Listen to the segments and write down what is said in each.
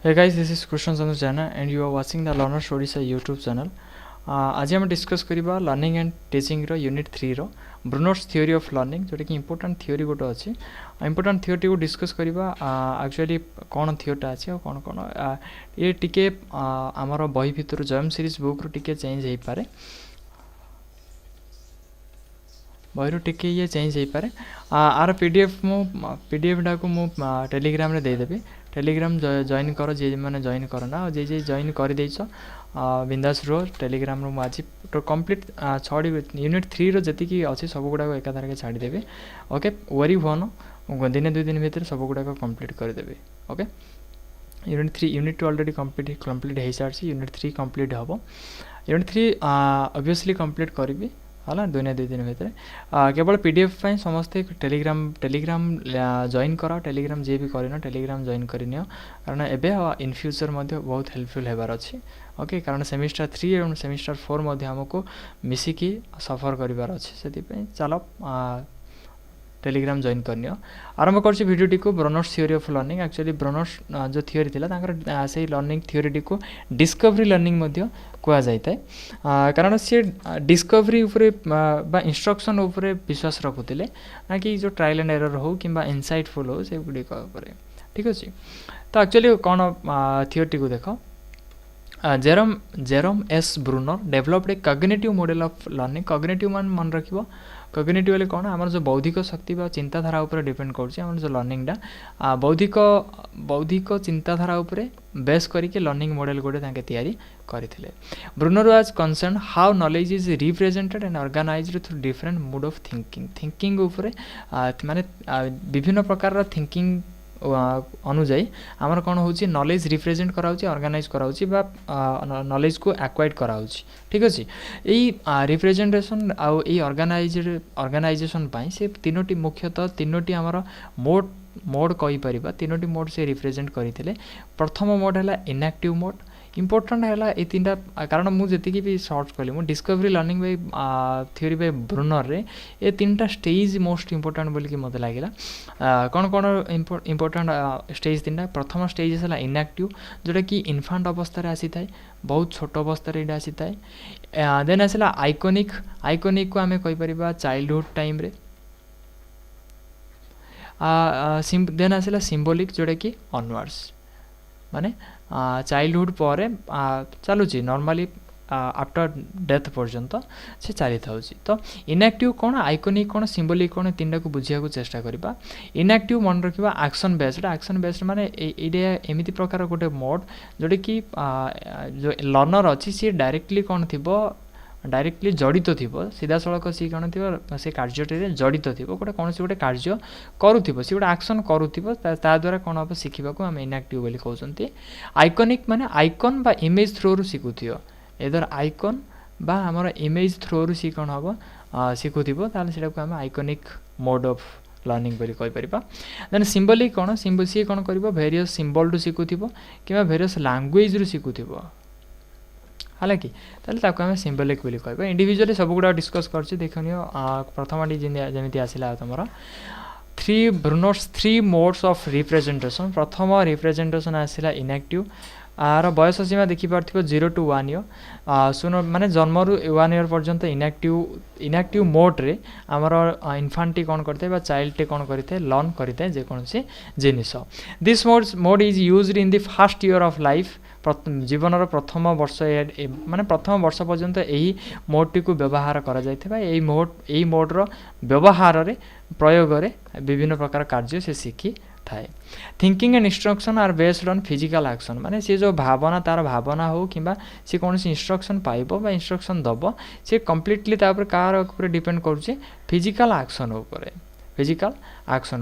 Hey guys, this is Krishna Chandra Jana and you are watching the Learner Stories YouTube channel. आज आम discuss करबा learning and teaching रो unit 3 रो Bruner's theory of learning जोटा कि important theory गोटे अच्छी इंपोर्टेंट थ्योरी को डिस्कस करबा एक्चुअली कौन थ्योरीटा अच्छी और कौन कौन ये टिके आमर बही भितर जयम सीरीज बुक रो टिके चेंज हो पारे बही टिके ये चेंज हो पारे आर पीडीएफ डा को मु टेलीग्राम रे दे देबी टेलीग्राम जॉइन कर जे मैंने जॉइन करना जे जे जॉइन कर देछ बिंदास रो टेलीग्राम रो आज तो कंप्लीट छाड़ी यूनिट 3 रो जति की अछि सब गुडा एका तारके छाड़ी देबे ओके वरी होनो दिन 2 दिन भीतर सब गुडा कंप्लीट कर देबे ओके यूनिट 2 ऑलरेडी कंप्लीट हो सारी यूनिट 3 कंप्लीट हम यूनिट 3 ऑब्वियसली कंप्लीट करी है दुनिया 2 दिन भीतर केवल पीडीएफ समस्ते टेलीग्राम जॉइन करा टेलीग्राम जे भी करना टेलीग्राम जॉइन करनी कारण एवं इन फ्यूचर बहुत हेल्पफुल होबार अच्छी ओके कारण सेमिस्टर 3 और सेमिस्टर 4 आमको मिसिकी सफर करार अच्छे से चलो टेलीग्राम जॉइन करनी आरंभ कर भिडियोटी को Brunner's theory of learning actually Brunner's जो थ्योरी थिला से लर्निंग थ्योरी को डिस्कवरी लर्निंग कह जाए कारण सी डिस्कवरी उपरे बा इंस्ट्रक्शन उपरे विश्वास रखुले ना कि जो ट्रायल एंड एरर हो कि इनसाइटफुल हो से गुड़िक ठीक अच्छे तो एक्चुअली कौन थ्योरी को देख Jerome S Bruner developed a cognitive model of learning cognitive मान मन रखिबो कॉग्निटिव वाले कौन आमर जो बौद्धिक शक्ति बा चिंताधारा ऊपर डिपेंड करछि आमर जो लर्निंग डा बौद्धिक चिंताधारा ऊपर बेस करके लर्निंग मॉडल गोटे ताके तैयारी करथिले Bruner was concern how knowledge is represented and organised through different mode of thinking ऊपर माने विभिन्न प्रकार थिंकिंग अनुजाई आमर कौन हो नॉलेज रिप्रेजेंट कराउछि ऑर्गेनाइज कराउछि बा नॉलेज को एक्वायर्ड कराउछि ठीक अछि एई रिप्रेजेंटेशन आउ एई ऑर्गेनाइजेशन पाई से तीनोटी मुख्यतः तीनोटी आमर मोड कहि परिबा तीनोटी मोड से रिप्रेजेंट करथिले प्रथम मोड हैला इनएक्टिव मोड इंपोर्टेंट है ये 3टा कारण मुझे भी सर्च कली मु discovery learning by theory by Bruner रे ये 3टा स्टेज मोस्ट इंपोर्टेंट बोल कि मते लागिला कौन कौन इंपोर्टेंट स्टेज 3टा प्रथम स्टेज है इनएक्टिव जोटा कि इन्फांट अवस्था रे आसी थाए बहुत छोट अवस्था रे आसी थाए देन आसला आइकोनिक को आमे कहि परिबा चाइल्डहुड टाइम रे देन आसला सिंबॉलिक जोटा कि ऑनवर्ड्स माने चाइल्डहुड पर चलुची नॉर्मली आफ्टर डेथ पर्यंत से चली था तो इनएक्टिव कौन आइकोनिक कौन सिंबॉलिक कौन 3टा को बुझिया को चेष्टा करिबा इनएक्टिव मन रखिबा एक्शन बेस्ड माने एडे एमिति प्रकार गोटे मोड जोटे कि जो लर्नर अच्छी सी डायरेक्टली कौन थिबो डायरेक्टली जड़ित थी सीधा सड़क सी कौन थी से कार्य जड़ित थी गोटे कौन गोटे कार्य करूँ सी गोटे एक्शन करूँ द्वारा कौन हम शिखा को आम इनएक्टिव बोली कहते आइकोनिक माने आइकन बा इमेज थ्रो रु शिखुथियो एदर आइकन बा हमर इमेज थ्रो रु सी कौन हम शिखुथिबो ताले सेटा को हम आइकोनिक मोड ऑफ लर्निंग बोली कहि परिबा देन सिंबॉलिक कौन सी कौन करिवो वेरियस सिंबल रु शिखुथिबो किबा वेरियस लैंग्वेज रु शिखुथिबो हालांकि आम सिंबॉलिक बोली कहबा इंडिविजुअली सब गुड़ा डिस्कस करछि देखनियो प्रथम जमी आसला तुम ब्रूनर्स 3 मोड्स ऑफ रिप्रेजेंटेशन प्रथम रिप्रेजेंटेशन आसला इनएक्टिव आर बयस सीमा देखिपार 0 to 1 ईयर सुन माने जन्म रु 1 ईयर पर्यंत इनएक्टिव मोड रे आमर इन्फांटी कौन करते बा चाइल्ड टे कौन करते लर्न करते जेकोसी जिनिस this mode is used in the first year of life जीवन प्रथम वर्ष माने प्रथम वर्ष पर्यंत यही मोड को व्यवहार करा जायथिबा एही मोड्र व्यवहार रे प्रयोग रे विभिन्न प्रकार कार्य से शिखी थाए thinking and instruction are based on physical action माने से जो भावना तार भावना हो किंबा से कौन इंस्ट्रक्शन पाइबो बा इंस्ट्रक्शन दबो से कंप्लीटली तापर कार ऊपर डिपेंड करूचे फिजिकल एक्शन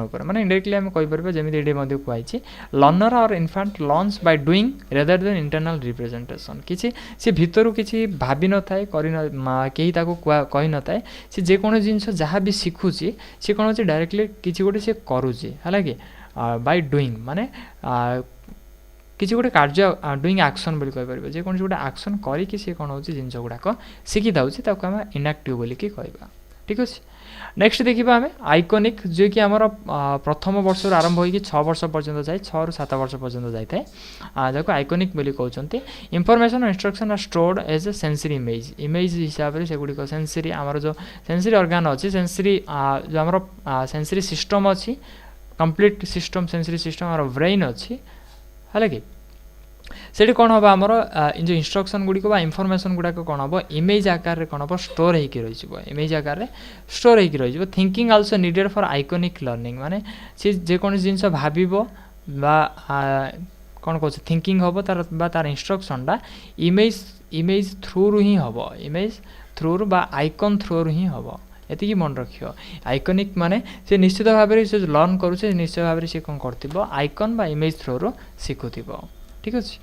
ऊपर माने इनडायरेक्टली हम कहि परबा जेमिति एडे मध्ये कहैछि लर्नर और infant learns by doing rather than internal representation किछि से भितरु किछि भाबी न थाए करि न केही ताको कहि न थाए से जे कोनो जिंस जहा भी सिखुछि से कोन होछि डायरेक्टली किछि गोटे से करूछि हालाकि बाय डूइंग माने किसी गोटे कार्य डूइंग एक्शन बोली कहि परबा जे कोन गोटे एक्शन करि कि से कोन होछि जिंस गुडाक शिखि दाउछि ताको हम इनएक्टिव बोली कि कहबा ठीक अछि नेक्स्ट देखिबा आमे आइकॉनिक जे कि हमर प्रथम वर्ष आरंभ होई कि 6 वर्ष पर्यंत जाय 6 रु 7 वर्ष पर्यंत जाय थाए जाको आइकॉनिक बोली कहउचंती इंफॉर्मेशन और instruction are stored as a sensory image हिसाब रे सेगुडी को सेंसरी हमर जो सेंसरी ऑर्गन अछि सेंसरी जो हमर सेंसरी सिस्टम अछि कंप्लीट सिस्टम सेंसरी सिस्टम और ब्रेन अछि हला कि सेठी कोन होबा हमर जो इंस्ट्रक्शन गुडी को बा इंफॉर्मेशन गुडा को कोन होबो इमेज आकार रे कोन होबो स्टोर हे कि रहि जिवो इमेज आकार रे स्टोर हे कि रहि जिवो thinking also needed for iconic learning माने से जे कोन जिंस भाबिबो बा कोन कहछ थिंकिंग होबो तार इंस्ट्रक्शन डा इमेज थ्रू रु ही होबो इमेज थ्रू रु बा आइकन थ्रू रु ही होबो एति की मन रखियो आइकॉनिक माने से निश्चित भाबे रे से लर्न करू से निश्चित भाबे रे से कोन करतिबो आइकन बा इमेज थ्रू रु सिखुतिबो ठीक अछि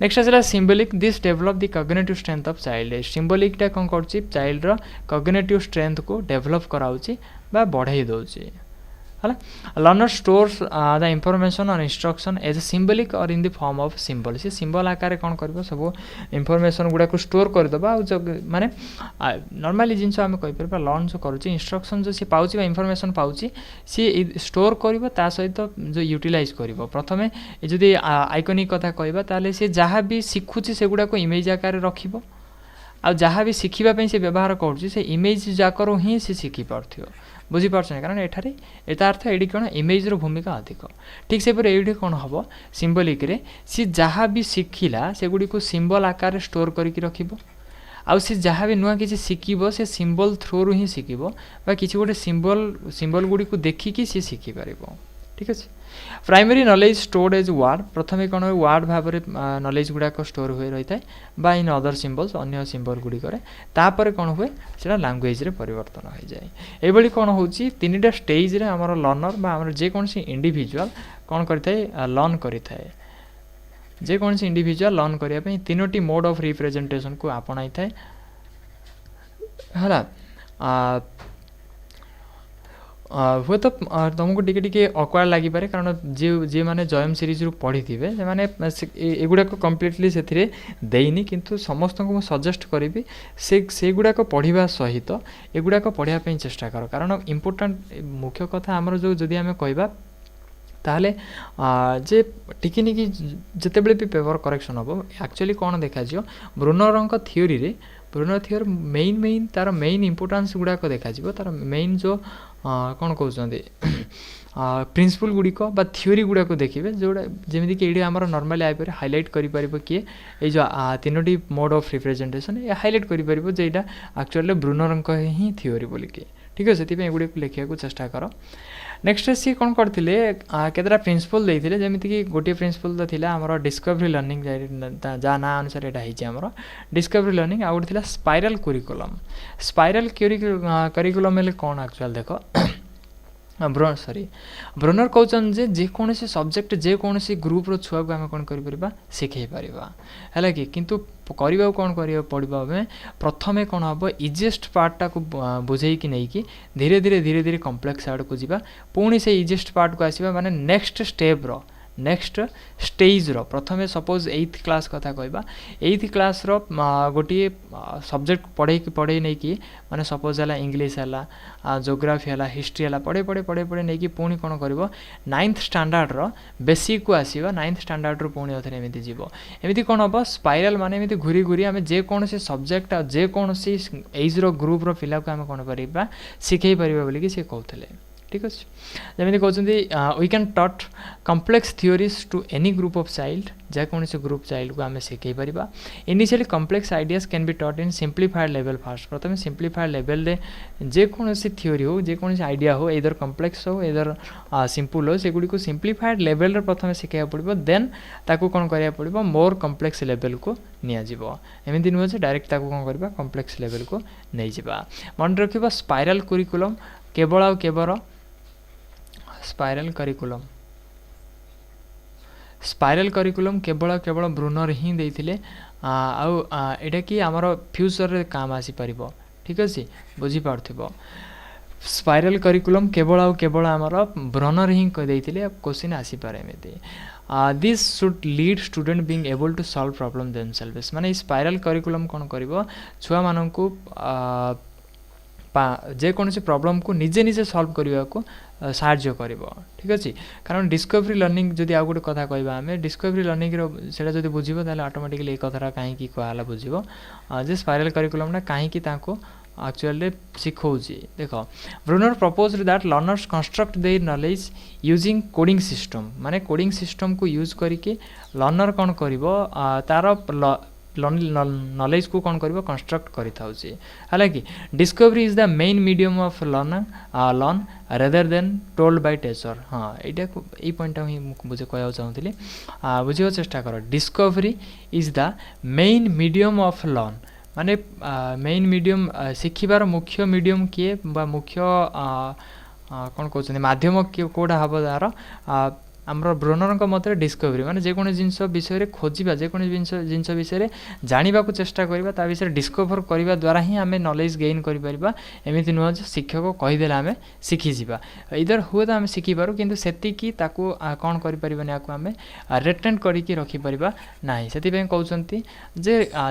नेक्स्ट आसला symbolic this develop the cognitive strength of child symbolic टा कोन करछि चाइल्ड रो कॉग्निटिव स्ट्रेंथ को डेवलप कराउछि बा बढ़ाई दोछि हला लर्नर स्टोर्स द इंफॉर्मेशन और इंस्ट्रक्शन एज अ सिंबॉलिक और in the form of symbol से सिंबल आकार कोन करबो सब इंफॉर्मेशन गुडा को स्टोर कर दबा माने नॉर्मली जिंस हम कहि परबा लर्न जो करूछि इंस्ट्रक्शन जो से पाउछि बा इंफॉर्मेशन पाउछि से स्टोर करबो ता सहित जो यूटिलाइज करबो प्रथमे जदी आइकॉनिक कथा कहबा ताले से जहां भी सिखुछि से गुडा को इमेज आकार रखिबो आ जहां भी सिखिबा पई से व्यवहार करूछि से इमेज जाकर ही से सिखि पारथियो बुझी पारछन कारण एठारे एता अर्थ एडी कोन इमेज रो भूमिका अधिक ठीक से पर एडी कोन हबो सिंबॉलिक रे सी जहां भी सिखिला से गुडी को सिंबल आकार रे स्टोर करि कि रखिबो आ सी जहां भी नुवा किछि सिखिबो से सिंबल थ्रू रु ही सिखिबो बा किछि गोटे सिंबल गुडी को देखि कि सी सिखि परिबो ठीक अछि primary knowledge stored as word प्रथमे कोन वर्ड भाबरे नॉलेज गुडा को स्टोर होय रही थाए बा इन अदर सिंबल्स अन्य सिंबल गुडी करे तापर कोन होय सेटा लैंग्वेज रे परिवर्तन हो जाय ए बली कोन होची तीनटा स्टेज रे हमर लर्नर बा हमर जे कोनसी इंडिविजुअल कोन करथाय लर्न करिथाय जे कोनसी इंडिविजुअल लर्न करिया पे तीनोटी मोड ऑफ रिप्रेजेंटेशन को आपणाई थाए हला हुए तो तुमको टिके टिके ऑकवर्ड लागि पारे कारण जे माने जयम सीरीज रु पढी थिबे से माने एगुडा को कंप्लीटली सेथिरे देइनी किंतु समस्त को सजेस्ट करिबी से गुडा को पढिबा सहित एगुडा को पढिया पे चेष्टा करो कारण इंपोर्टेंट मुख्य कथा हमर जो जदी हमें कहबा ताहले जे टिकिनिकी जते बेले भी पेपर करेक्शन होबो एक्चुअली कोन देखा जियो ब्रूनर को थ्योरी रे ब्रूनर थ्योरी मेन तार मेन इंपोर्टेंस गुडा को देखा जिवो तार मेन जो कौन कहते प्रिंसिपल गुड़िक बा थ्योरी गुड़ा को देखिए जोड़ा जमी कि ये आम नॉर्मली आईपर हाईलाइट कर किए ये जो तीनोटी मोड ऑफ रिप्रेजेंटेशन ये हाईलाइट कर जेटा एक्चुअली ब्रूनर ही थ्योरी बोलिकी ठीक है से गुड़ी लिखा चेष्टा कर नेक्स्ट सी कौन करते केतटा प्रिंसिपल देते जमीक कि गोटे प्रिंसिपल तो थी आम डिस्कवरी लर्निंग जहाँ ना अनुसार यहाँ आमर डिस्कवरी लर्निंग आ गए स्पाइराल करिकुलम स्पाइराल करिकुलम कौन एक्चुअल देख ब्रूनर कहते जे जेकोसी सब्जेक्ट जेकोसी ग्रुप छुआ को आम कौन कर शिखई पार है कि किंतु करवा कौन कर पड़ो आम प्रथमे कौन हम इजिएस्ट पार्टा को बुझे कि नहीं कि धीरे धीरे कम्प्लेक्स आड़ को जावा पुणी से इजिएस्ट पार्ट को आसवा माने नेक्स्ट स्टेप रो नेक्स्ट स्टेज रो प्रथमे सपोज 8th क्लास कथा कहबा 8th क्लास रो गोटे सब्जेक्ट पढ़े नहीं कि माने सपोज है इंग्लिश है ज्योग्राफी है हिस्ट्री है पढ़े नहीं कि पुणी कौन कर 9th स्टैंडर्ड रो बेसिक को आसवा 9th स्टैंडर्ड रो पुणी अथरे एमती जीव एमती कौन हम स्पाइराल माने एमती घूरी घूरी आम जेकोसी सब्जेक्ट जेकोसी एज रो ग्रुप रो पिला को आम कौन कर शिखई पार बोलिकी सी कहते ठीक अच्छे जमी कहते we can taught complex theories to any group of child जेकोसी ग्रुप चाइल्ड को आम शिखई पार initially complex ideas can be taught in simplified level first प्रथम सिंप्लीफाइड लेवल रे जेकोसी थियोरी हो जेकोसी आइडिया हो इधर कम्प्लेक्स हो इधर सिंपल हो सेगुड़ी को सिंप्लीफाइड लेवल रे प्रथम शिखा पड़ो देन ताकू कौन करा पड़ो मोर कम्प्लेक्स लेवल को नियाजिबो एमती नुह डायरेक्ट ताकू कौन करबा कम्प्लेक्स लेवल को नहीं जिबा मन रखिबा स्पाइराल करिकुलम केवल आ केवल स्पाइराल करिकुलम केवल ब्रूनर ही देइथिले एटा कि आमर फ्यूचर रे काम आसी परिबो ठीक अछि बुझी पारथिबो स्पाइराल करिकुलम केवल आमर ब्रूनर ही देइथिले क्वेश्चन आसी पारे एमिति this should lead student being able to solve problem themselves माने स्पाइराल करिकुलम कोन करिवो छुआ माननकु जेकोसी प्रॉब्लम को निजे निजे सॉल्व करने को साहाय्य करिवो ठीक अछि कारण डिस्कवरी लर्निंग जदि आ गोटे कथा कहबा आमे डिस्कवरी लर्निंग रो सेटा जदि बुझिबो ताले ऑटोमेटिकली ए कथारा काहे की कहला बुझिबो जे स्पाइरल करिकुलम ना काहे की ताको एक्चुअली सिखौची देखो Bruner proposed that learners construct their knowledge using coding system माने कोडिंग सिस्टम को यूज करके लर्नर कोन करिवो तार नॉलेज को कौन करिवो कंस्ट्रक्ट करि थाउची हालांकि discovery is the main medium of learn rather than told by teacher हाँ एटा ए पॉइंट ही बुझे कहया चाहूतली बुझियो चेष्टा करो discovery is the main medium of learn माने मेन मीडियम शिखिबार मुख्य मीडियम किए बा मुख्य कौन कहते माध्यम कोड़ा हम तार आमर ब्रोनर मत डिस्कवरी माने जेकोसी जिनस विषय खोजा जेकोसी जिनस विषय जाना को चेष्टा करवा ता विषय डिस्कवर करने द्वारा ही आम नॉलेज गेन करें एमती नुह शिक्षक कहीदेला आम शिखिजा इधर हुए तो आम शिखिपार कि सेतिकी ताकू कौन करें आम रिटेन करके रखिपर ना से कहते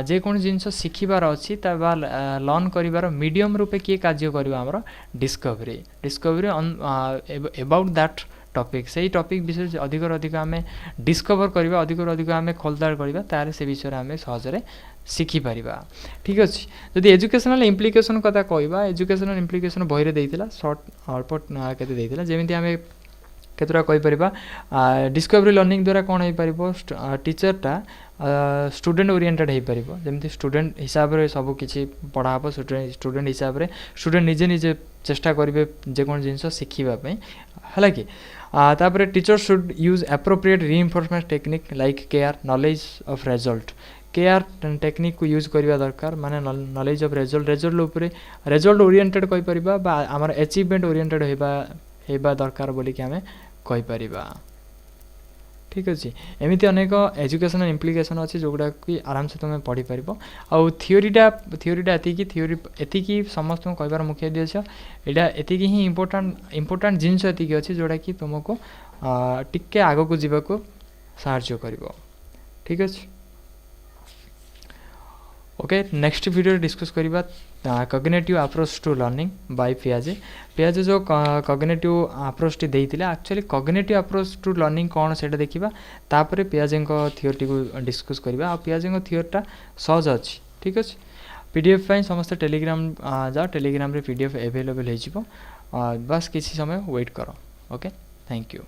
जेकोसी जिनस शिखिबार अच्छी लर्न कर मीडियम रूपे किए कार्य कर डिस्कवरी अबाउट दैट टॉपिक से टॉपिक विषय अधिक अधिक आम डिस्कवर करवा अधिक अधिक आम खोलताड़ करवा तार से विषय आम सहजरे शिखिपर ठीक अच्छे जदि एजुकेशनल इम्प्लिकेशन कथा कहवा एजुकेशनल इम्प्लिकेशन बही देता सर्ट अल्प के जमी आम केतरा कहीपर डिस्कवरी लर्निंग द्वारा कौन हो पार टीचरटा स्टूडेंट ओरिएंटेड हो पार जमी स्टूडेंट हिसाब से सब किसी पढ़ा हम स्टूडेंट हिसाब से स्टूडेंट निजे निजे चेष्टा करेंगे जेकोसी जिनस शिखापी है कि तापर teacher should use appropriate reinforcement technique like care knowledge of result care technique को यूज करवा दरकार माने नॉलेज ऑफ रिजल्ट ओरिएंटेड कहीपर आमर अचीवमेंट ओरिएंटेड होगा दरकार बोली कि आम कहीपर ठीक अच्छे एमती अनेक एजुकेशनल इम्प्लिकेशन अच्छी जोगुड़ा कि आराम से तुम पढ़ी पार आउ थ्योरीटा एति समस्त कहबार मुख्य उद्देश्य यहाँ एति ही इम्पोर्टाट जिनस एति अच्छी जोड़ा कि तुमको टिके आग को जावाक साहाय्य कर ठीक अच्छे ओके नेक्स्ट वीडियो डिस्कस करवा cognitive approach to learning by पियाजे जो कॉग्निटिव अप्रोच टी देइतिले actually cognitive approach to learning कौन से देखा तापर पियाजे थियोरी को डिस्कस करवा पियाजे थियोरीटा सहज अच्छी ठीक अच्छे पीडीएफ समस्त टेलीग्राम जाओ टेलीग्राम रे पीडीएफ अवेलेबल हो बस किसी समय वेट करो ओके थैंक यू।